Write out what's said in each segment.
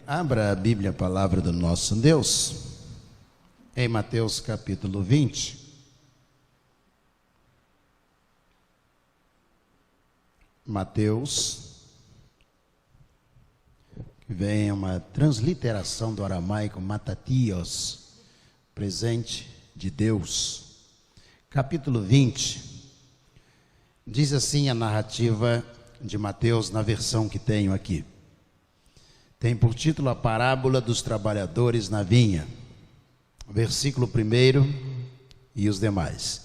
Abra a Bíblia, a palavra do nosso Deus, em Mateus capítulo 20. Mateus, que vem uma transliteração do aramaico matatios, presente de Deus. Capítulo 20, diz assim a narrativa de Mateus na versão que tenho aqui. Tem por título a parábola dos trabalhadores na vinha, versículo 1 e os demais.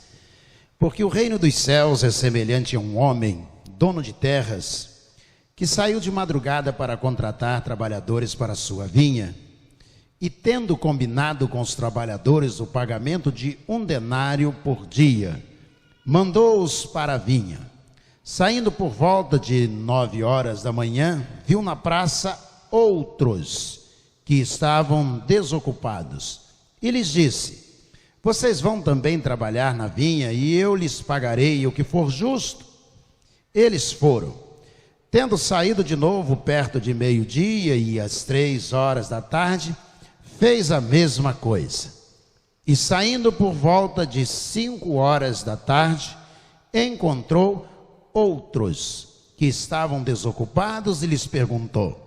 Porque o reino dos céus é semelhante a um homem, dono de terras, que saiu de madrugada para contratar trabalhadores para a sua vinha, e tendo combinado com os trabalhadores o pagamento de 1 denário por dia, mandou-os para a vinha. Saindo por volta de 9 horas da manhã, viu na praça outros que estavam desocupados, e lhes disse: vocês vão também trabalhar na vinha, e eu lhes pagarei o que for justo. Eles foram. Tendo saído de novo perto de meio-dia e às 3 horas da tarde, fez a mesma coisa. E saindo por volta de 5 horas da tarde, encontrou outros que estavam desocupados e lhes perguntou: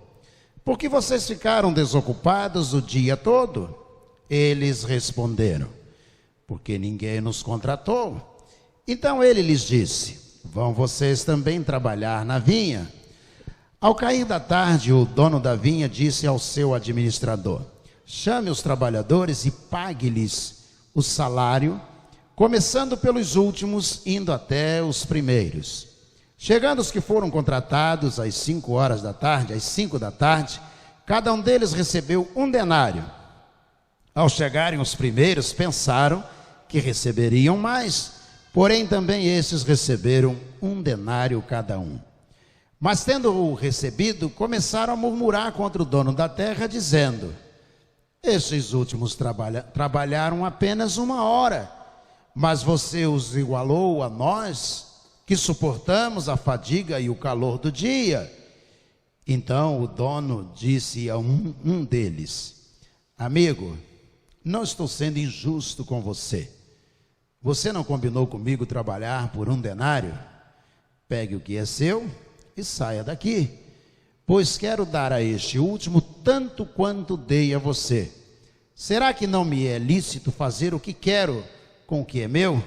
por que vocês ficaram desocupados o dia todo? Eles responderam: porque ninguém nos contratou. Então ele lhes disse: vão vocês também trabalhar na vinha? Ao cair da tarde, o dono da vinha disse ao seu administrador: chame os trabalhadores e pague-lhes o salário, começando pelos últimos, indo até os primeiros. Chegando os que foram contratados às 5 horas da tarde, às 5 da tarde, cada um deles recebeu 1 denário. Ao chegarem os primeiros, pensaram que receberiam mais, porém também esses receberam 1 denário cada um. Mas tendo-o recebido, começaram a murmurar contra o dono da terra, dizendo: estes últimos trabalharam apenas 1 hora, mas você os igualou a nós, que suportamos a fadiga e o calor do dia. Então o dono disse a um deles: amigo, não estou sendo injusto com você. Você não combinou comigo trabalhar por 1 denário? Pegue o que é seu e saia daqui, pois quero dar a este último tanto quanto dei a você. Será que não me é lícito fazer o que quero com o que é meu?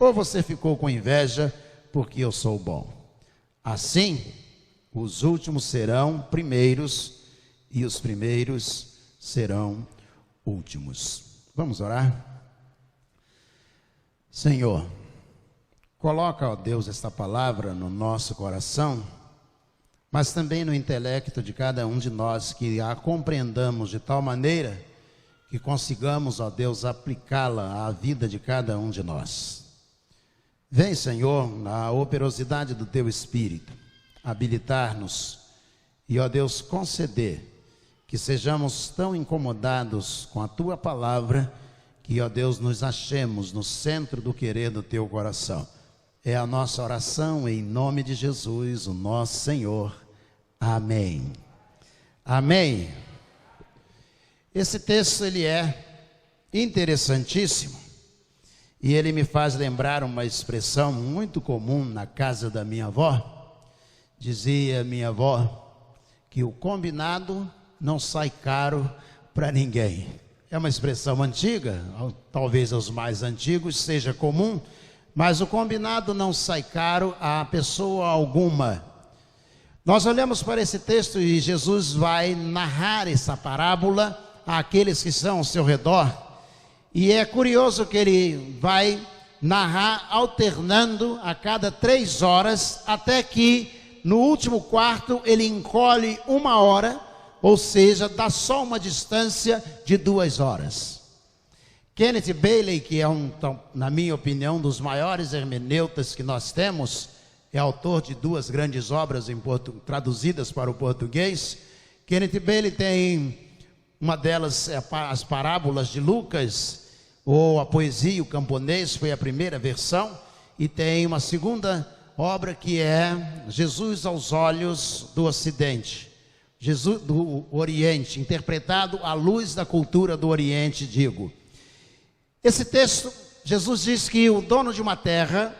Ou você ficou com inveja porque eu sou bom? Assim, os últimos serão primeiros e os primeiros serão últimos. Vamos orar? Senhor, coloca, ó Deus, esta palavra no nosso coração, mas também no intelecto de cada um de nós, que a compreendamos de tal maneira que consigamos, ó Deus, aplicá-la à vida de cada um de nós. Vem, Senhor, na operosidade do Teu Espírito, habilitar-nos e, ó Deus, conceder que sejamos tão incomodados com a Tua palavra que, ó Deus, nos achemos no centro do querer do Teu coração. É a nossa oração em nome de Jesus, o nosso Senhor. Amém. Amém. Esse texto, ele é interessantíssimo e ele me faz lembrar uma expressão muito comum na casa da minha avó. Dizia minha avó que o combinado não sai caro para ninguém. É uma expressão antiga, talvez aos mais antigos seja comum, mas o combinado não sai caro a pessoa alguma. Nós olhamos para esse texto e Jesus vai narrar essa parábola àqueles que estão ao seu redor, e é curioso que ele vai narrar alternando a cada 3 horas, até que no último quarto ele encolhe 1 hora, ou seja, dá só uma distância de 2 horas. Kenneth Bailey, que é na minha opinião, um dos maiores hermeneutas que nós temos, é autor de 2 grandes obras traduzidas para o português. Kenneth Bailey tem uma delas, as parábolas de Lucas, ou a poesia, o camponês, foi a primeira versão, e tem uma segunda obra que é Jesus aos olhos do Ocidente. Jesus do Oriente, interpretado à luz da cultura do Oriente, digo. Esse texto, Jesus diz que o dono de uma terra,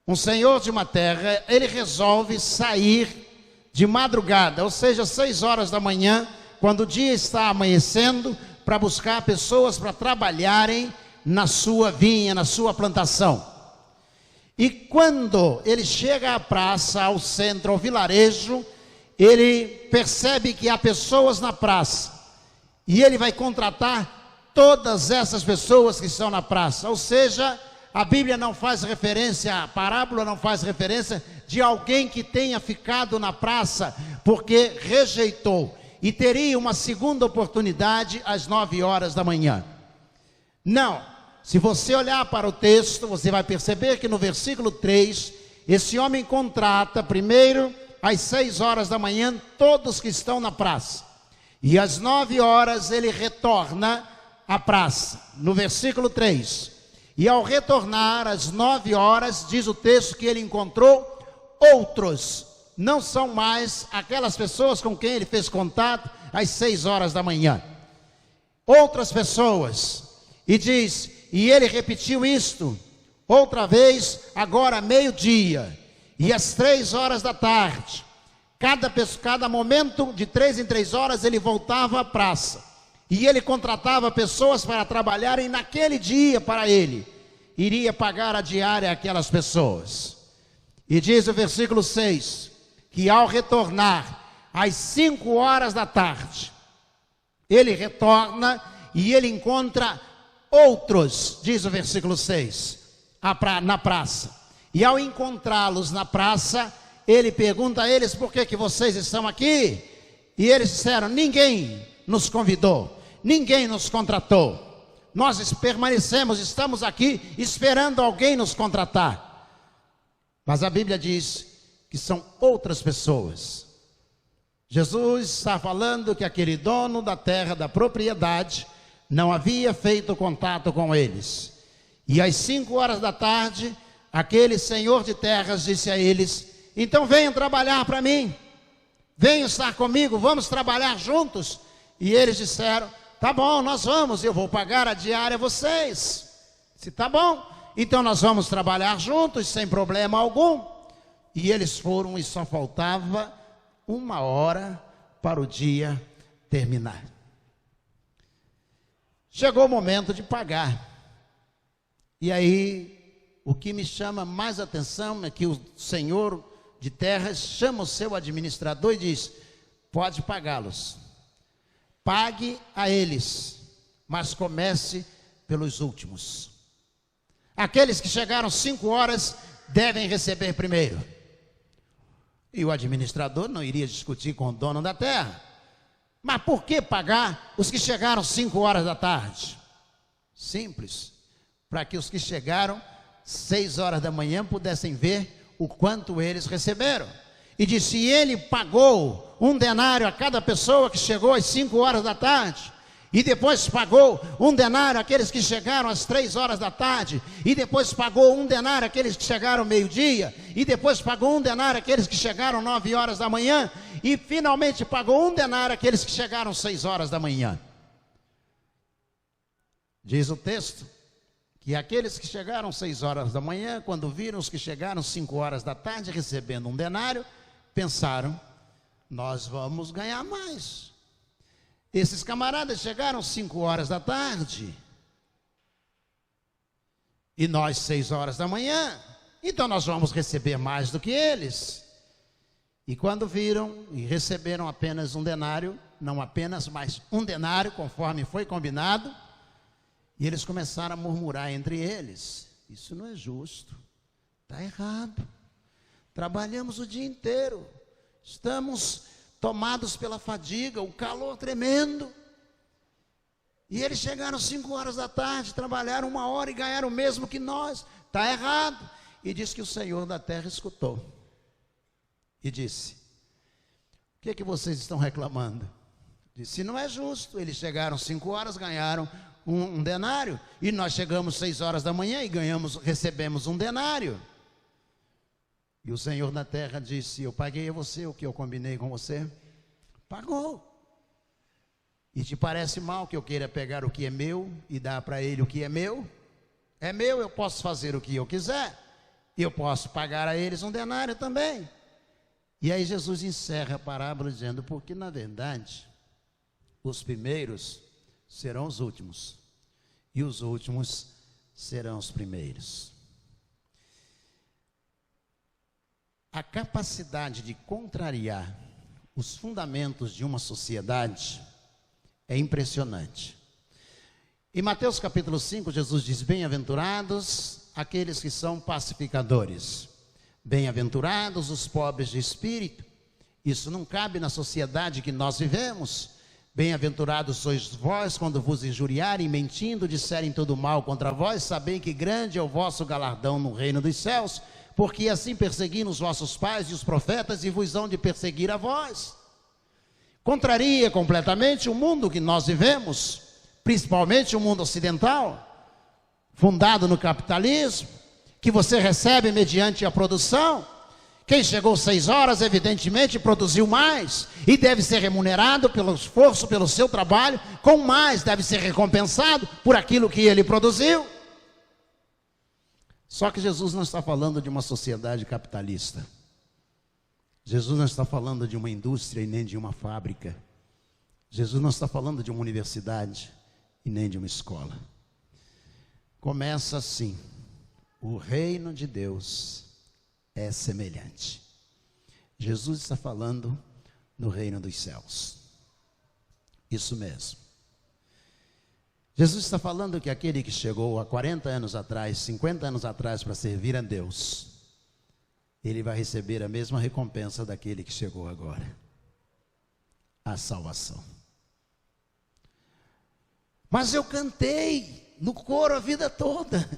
um senhor de uma terra, ele resolve sair de madrugada, ou seja, 6 horas da manhã, quando o dia está amanhecendo, para buscar pessoas para trabalharem na sua vinha, na sua plantação. E quando ele chega à praça, ao centro, ao vilarejo, ele percebe que há pessoas na praça, e ele vai contratar todas essas pessoas que estão na praça. Ou seja, a Bíblia não faz referência, a parábola não faz referência de alguém que tenha ficado na praça porque rejeitou e teria uma segunda oportunidade às 9 horas da manhã. Não, se você olhar para o texto, você vai perceber que no versículo 3, esse homem contrata primeiro às 6 horas da manhã todos que estão na praça, e às 9 horas ele retorna à praça, no versículo 3, e ao retornar às 9 horas, diz o texto que ele encontrou outros, não são mais aquelas pessoas com quem ele fez contato às 6 horas da manhã, outras pessoas, e diz, e ele repetiu isto, outra vez, agora meio-dia, e às 3 horas da tarde, cada momento, de 3 em 3 horas, ele voltava à praça, e ele contratava pessoas para trabalharem naquele dia para ele, iria pagar a diária àquelas pessoas. E diz o versículo 6, que ao retornar às 5 horas da tarde, ele retorna e ele encontra outros, diz o versículo 6, na praça. E ao encontrá-los na praça, ele pergunta a eles, por que vocês estão aqui? E eles disseram, ninguém nos convidou, ninguém nos contratou. Nós permanecemos, estamos aqui esperando alguém nos contratar. Mas a Bíblia diz que são outras pessoas. Jesus está falando que aquele dono da terra, da propriedade, não havia feito contato com eles. E às 5 horas da tarde, aquele senhor de terras disse a eles, então venham trabalhar para mim, venham estar comigo, vamos trabalhar juntos. E eles disseram, tá bom, nós vamos, eu vou pagar a diária a vocês. Se tá bom, então nós vamos trabalhar juntos, sem problema algum. E eles foram e só faltava 1 hora para o dia terminar. Chegou o momento de pagar. E aí, o que me chama mais atenção é que o senhor de terras chama o seu administrador e diz, pode pagá-los. Pague a eles, mas comece pelos últimos. Aqueles que chegaram 5 horas devem receber primeiro. E o administrador não iria discutir com o dono da terra. Mas por que pagar os que chegaram 5 horas da tarde? Simples, para que os que chegaram 6 horas da manhã pudessem ver o quanto eles receberam. E disse, se ele pagou 1 denário a cada pessoa que chegou às 5 horas da tarde, e depois pagou 1 denário àqueles que chegaram às 3 horas da tarde, e depois pagou 1 denário àqueles que chegaram ao meio-dia, e depois pagou 1 denário àqueles que chegaram 9 horas da manhã, e finalmente pagou 1 denário àqueles que chegaram 6 horas da manhã. Diz o texto que aqueles que chegaram 6 horas da manhã, quando viram os que chegaram 5 horas da tarde recebendo 1 denário, pensaram, nós vamos ganhar mais. Esses camaradas chegaram 5 horas da tarde, e nós 6 horas da manhã, então nós vamos receber mais do que eles. E quando viram e receberam apenas 1 denário, não apenas, mas 1 denário, conforme foi combinado, e eles começaram a murmurar entre eles, isso não é justo, está errado, trabalhamos o dia inteiro, estamos tomados pela fadiga, o calor tremendo, e eles chegaram 5 horas da tarde, trabalharam 1 hora e ganharam o mesmo que nós, está errado. E diz que o Senhor da terra escutou e disse, o que vocês estão reclamando? Disse, não é justo, eles chegaram 5 horas, ganharam 1 denário, e nós chegamos 6 horas da manhã e recebemos 1 denário. E o Senhor da terra disse, eu paguei a você o que eu combinei com você, Pagou. E te parece mal que eu queira pegar o que é meu e dar para ele o que é meu? É meu, eu posso fazer o que eu quiser. E eu posso pagar a eles um denário também. E aí Jesus encerra a parábola dizendo, porque na verdade, os primeiros serão os últimos, e os últimos serão os primeiros. A capacidade de contrariar os fundamentos de uma sociedade é impressionante. Em Mateus capítulo 5, Jesus diz, bem-aventurados aqueles que são pacificadores, bem-aventurados os pobres de espírito. Isso não cabe na sociedade que nós vivemos. Bem-aventurados sois vós quando vos injuriarem, mentindo, disserem todo mal contra vós, sabei que grande é o vosso galardão no reino dos céus, porque assim perseguiram os vossos pais e os profetas, e vos hão de perseguir a vós. Contraria completamente o mundo que nós vivemos, principalmente o mundo ocidental, fundado no capitalismo, que você recebe mediante a produção. Quem chegou 6 horas, evidentemente, produziu mais, e deve ser remunerado pelo esforço, pelo seu trabalho, com mais, deve ser recompensado por aquilo que ele produziu. Só que Jesus não está falando de uma sociedade capitalista. Jesus não está falando de uma indústria e nem de uma fábrica. Jesus não está falando de uma universidade e nem de uma escola. Começa assim: o reino de Deus é semelhante. Jesus está falando no reino dos céus. Isso mesmo. Jesus está falando que aquele que chegou há 40 anos atrás, 50 anos atrás para servir a Deus, ele vai receber a mesma recompensa daquele que chegou agora, a salvação. Mas eu cantei no coro a vida toda.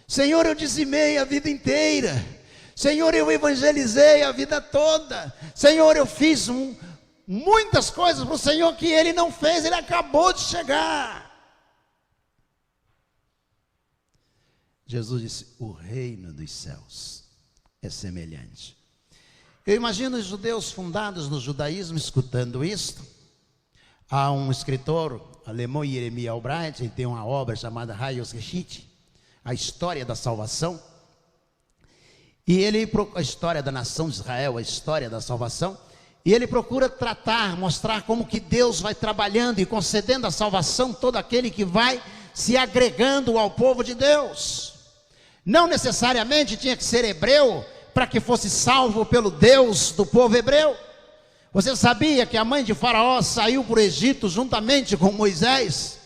Senhor, eu dizimei a vida inteira. Senhor, eu evangelizei a vida toda. Senhor, eu fiz muitas coisas para o Senhor que Ele não fez. Ele acabou de chegar. Jesus disse, o reino dos céus é semelhante. Eu imagino os judeus fundados no judaísmo escutando isto. Há um escritor alemão, Jeremias Albright, ele tem uma obra chamada Heilsgeschichte, a história da salvação. E ele, a história da nação de Israel, a história da salvação, e ele procura tratar, mostrar como que Deus vai trabalhando e concedendo a salvação todo aquele que vai se agregando ao povo de Deus. Não necessariamente tinha que ser hebreu para que fosse salvo pelo Deus do povo hebreu. Você sabia que a mãe de Faraó saiu para o Egito juntamente com Moisés?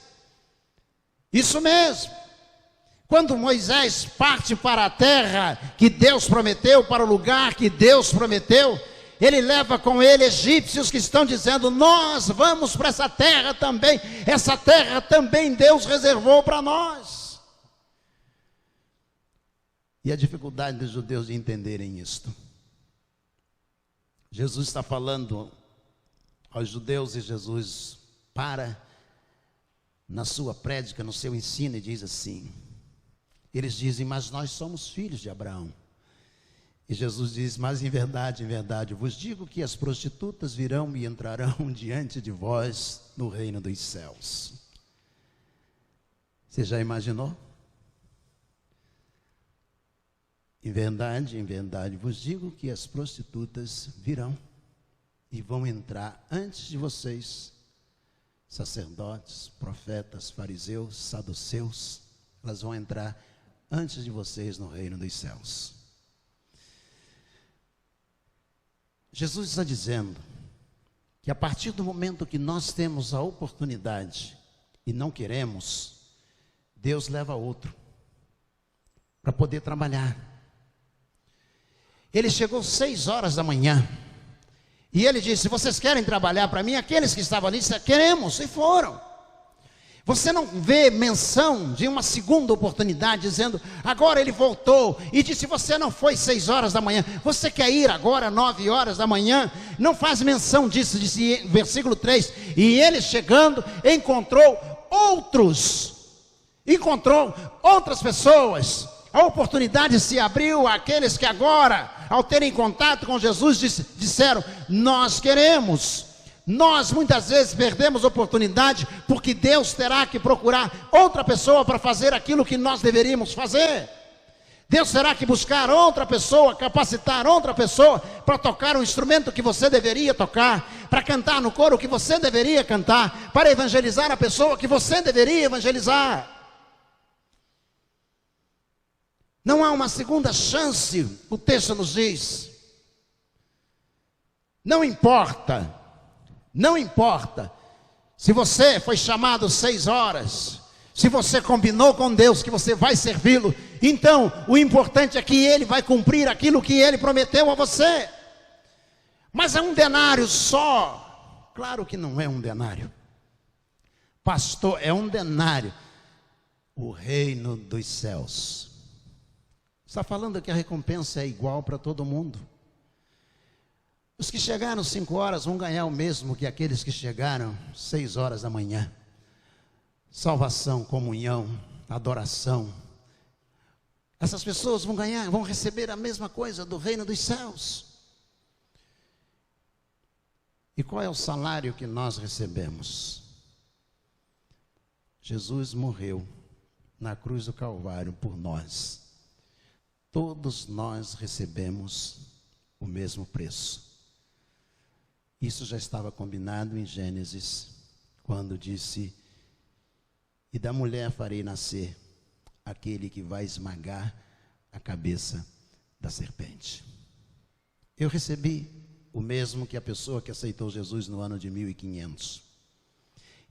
Isso mesmo. Quando Moisés parte para a terra que Deus prometeu, para o lugar que Deus prometeu, ele leva com ele egípcios que estão dizendo, nós vamos para essa terra também Deus reservou para nós. E a dificuldade dos judeus de entenderem isto. Jesus está falando aos judeus e Jesus para na sua prédica, no seu ensino e diz assim, eles dizem, mas nós somos filhos de Abraão. E Jesus diz, mas em verdade, vos digo que as prostitutas virão e entrarão diante de vós no reino dos céus. Você já imaginou? Em verdade, vos digo que as prostitutas virão e vão entrar antes de vocês, sacerdotes, profetas, fariseus, saduceus, elas vão entrar antes de vocês no reino dos céus. Jesus está dizendo que a partir do momento que nós temos a oportunidade e não queremos, Deus leva outro para poder trabalhar. Ele chegou 6 horas da manhã e ele disse, vocês querem trabalhar para mim? Aqueles que estavam ali disseram, queremos, e foram. Você não vê menção de uma segunda oportunidade, dizendo, agora ele voltou e disse, você não foi 6 horas da manhã, você quer ir agora 9 horas da manhã? Não faz menção disso, disse versículo 3, e ele chegando, encontrou outras pessoas, a oportunidade se abriu àqueles que agora, ao terem contato com Jesus, disseram, nós queremos. Nós muitas vezes perdemos oportunidade porque Deus terá que procurar outra pessoa para fazer aquilo que nós deveríamos fazer. Deus terá que buscar outra pessoa, capacitar outra pessoa para tocar o instrumento que você deveria tocar, para cantar no coro que você deveria cantar, para evangelizar a pessoa que você deveria evangelizar. Não há uma segunda chance, o texto nos diz. Não importa se você foi chamado 6 horas, se você combinou com Deus que você vai servi-lo, então o importante é que Ele vai cumprir aquilo que Ele prometeu a você. Mas é um denário só? Claro que não é um denário. Pastor, é um denário. O reino dos céus. Está falando que a recompensa é igual para todo mundo. Os que chegaram 5 horas vão ganhar o mesmo que aqueles que chegaram 6 horas da manhã. Salvação, comunhão, adoração. Essas pessoas vão receber a mesma coisa do reino dos céus. E qual é o salário que nós recebemos? Jesus morreu na cruz do Calvário por nós. Todos nós recebemos o mesmo preço. Isso já estava combinado em Gênesis, quando disse: e da mulher farei nascer aquele que vai esmagar a cabeça da serpente. Eu recebi o mesmo que a pessoa que aceitou Jesus no ano de 1500.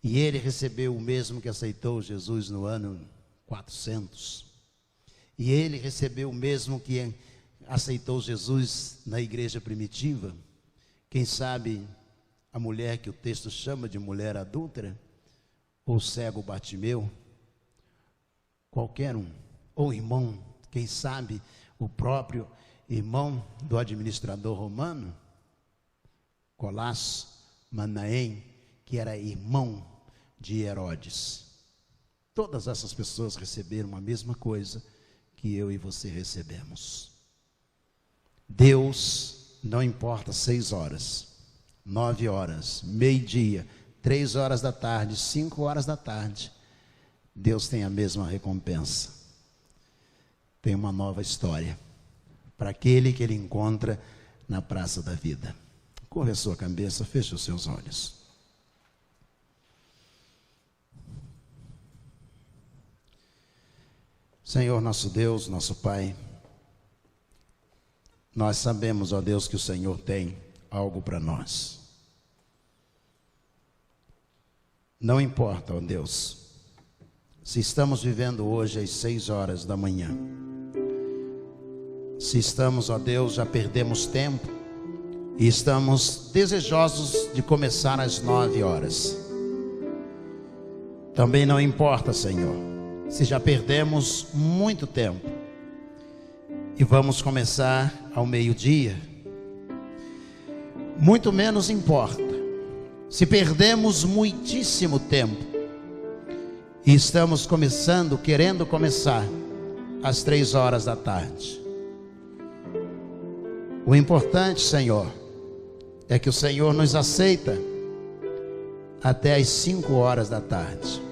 E ele recebeu o mesmo que aceitou Jesus no ano 400. E ele recebeu o mesmo que aceitou Jesus na igreja primitiva. Quem sabe a mulher que o texto chama de mulher adúltera, ou cego Bartimeu, qualquer um, ou irmão, quem sabe o próprio irmão do administrador romano, Colás Manaém, que era irmão de Herodes. Todas essas pessoas receberam a mesma coisa que eu e você recebemos. Deus, não importa 6 horas, 9 horas, meio-dia, 3 horas da tarde, 5 horas da tarde, Deus tem a mesma recompensa. Tem uma nova história para aquele que Ele encontra na praça da vida. Curva a sua cabeça, feche os seus olhos. Senhor nosso Deus, nosso Pai, nós sabemos, ó Deus, que o Senhor tem algo para nós. Não importa, ó Deus, se estamos vivendo hoje às 6 horas da manhã. Se estamos, ó Deus, já perdemos tempo e estamos desejosos de começar às 9 horas. Também não importa, Senhor, se já perdemos muito tempo e vamos começar ao meio-dia. Muito menos importa se perdemos muitíssimo tempo e estamos querendo começar às 3 horas da tarde. O importante, Senhor, é que o Senhor nos aceita até às 5 horas da tarde.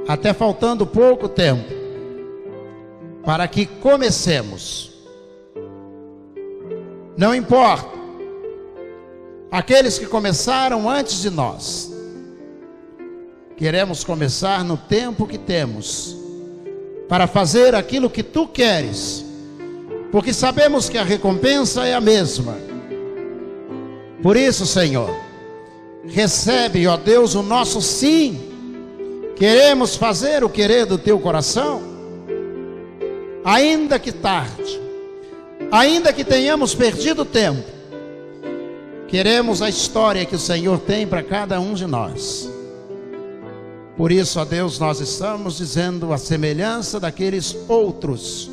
Até faltando pouco tempo para que comecemos. Não importa. Aqueles que começaram antes de nós, queremos começar no tempo que temos, para fazer aquilo que Tu queres, porque sabemos que a recompensa é a mesma. Por isso, Senhor, recebe, ó Deus, o nosso sim. Queremos fazer o querer do Teu coração, ainda que tarde, ainda que tenhamos perdido tempo. Queremos a história que o Senhor tem para cada um de nós. Por isso, ó Deus, nós estamos dizendo a semelhança daqueles outros.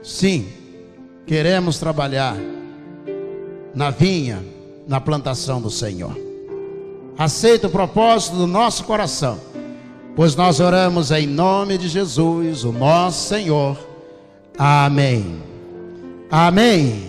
Sim, queremos trabalhar na vinha, na plantação do Senhor. Aceita o propósito do nosso coração, pois nós oramos em nome de Jesus, o nosso Senhor. Amém. Amém.